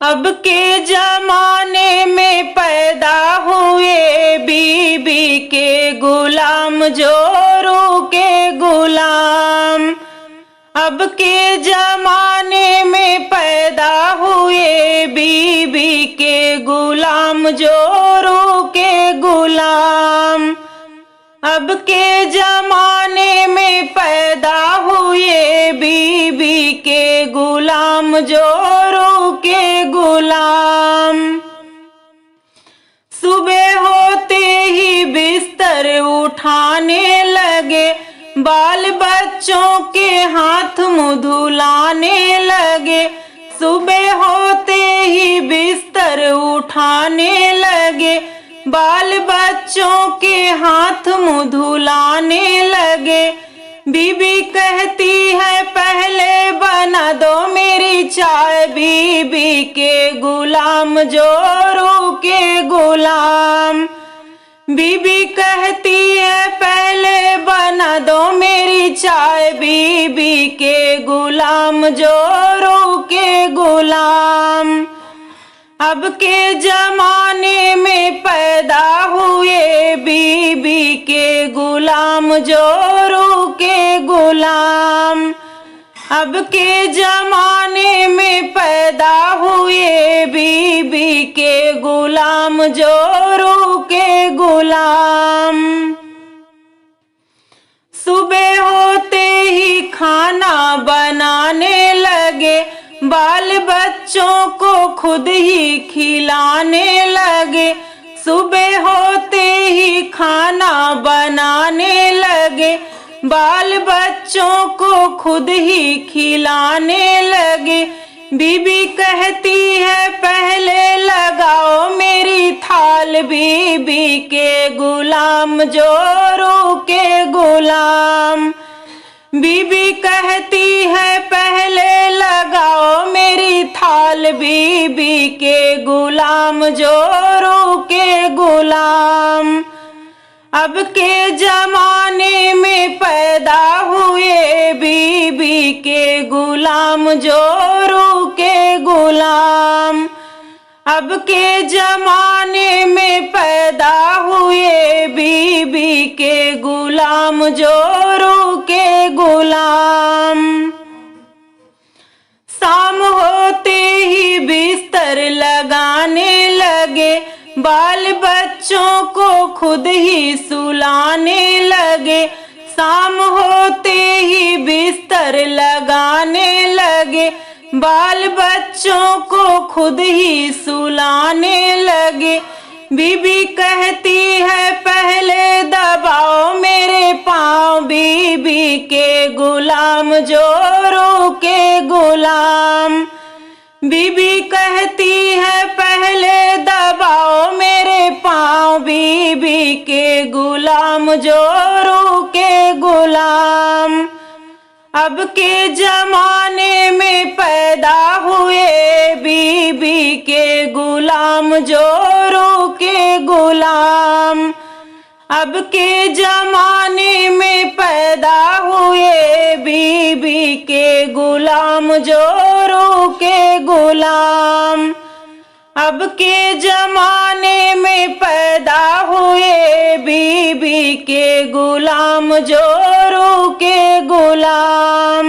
अब के जमाने में पैदा हुए बीबी के गुलाम, जोरू के गुलाम। अब के जमाने में पैदा हुए बीबी के गुलाम, जोरू के गुलाम। अब के जमाने में पैदा हुए बीबी के गुलाम, जोरू के गुलाम। सुबह होते ही बिस्तर उठाने लगे, बाल बच्चों के हाथ मुंह धुलाने लगे। सुबह होते ही बिस्तर उठाने लगे, बाल बच्चों के हाथ मुंह धुलाने लगे। बीबी कहती है पहले बना दो मेरी चाय, बीबी के गुलाम, जोरू के गुलाम। बीबी कहती है पहले बना दो मेरी चाय, बीबी के गुलाम, जोरू के गुलाम। अब के जमाने में पैदा हुए बीबी के गुलाम, जोरू के गुलाम। अब के जमाने में पैदा हुए बीबी के गुलाम, जोरू के गुलाम। सुबह होते ही खाना बनाने लगे, बाल बच्चों को खुद ही खिलाने लगे। सुबह होते ही खाना बनाने लगे, बाल बच्चों को खुद ही खिलाने लगे। बीबी कहती है पहले लगाओ मेरी थाल, बीबी के गुलाम, जोरू के गुलाम। बीबी कहती है पहले लगाओ मेरी थाल, बीबी के गुलाम, जोरू के गुलाम। अब के जमाने में पैदा हुए बीबी के गुलाम, जोरू के गुलाम। अब के जमाने में पैदा हुए बीबी के गुलाम, जोरू के गुलाम। शाम होते ही बिस्तर लगाने लगे, बाल बच्चों को खुद ही सुलाने लगे। शाम होते ही बिस्तर लगाने लगे, बाल बच्चों को खुद ही सुलाने लगे। बीबी कहती है पहले दबाओ मेरे पाँव, बीबी के गुलाम, जोरू के गुलाम। बीबी कहती है पहले दबाओ मेरे पाँव, बीबी के गुलाम, जोरू के गुलाम। अब के जमाने में पैदा हुए बीबी के गुलाम, जोरू के गुलाम। अब के जमाने में पैदा हुए बीबी के गुलाम, जोरू के गुलाम। अब के जमाने में पैदा हुए बीबी के गुलाम, जोरू के गुलाम।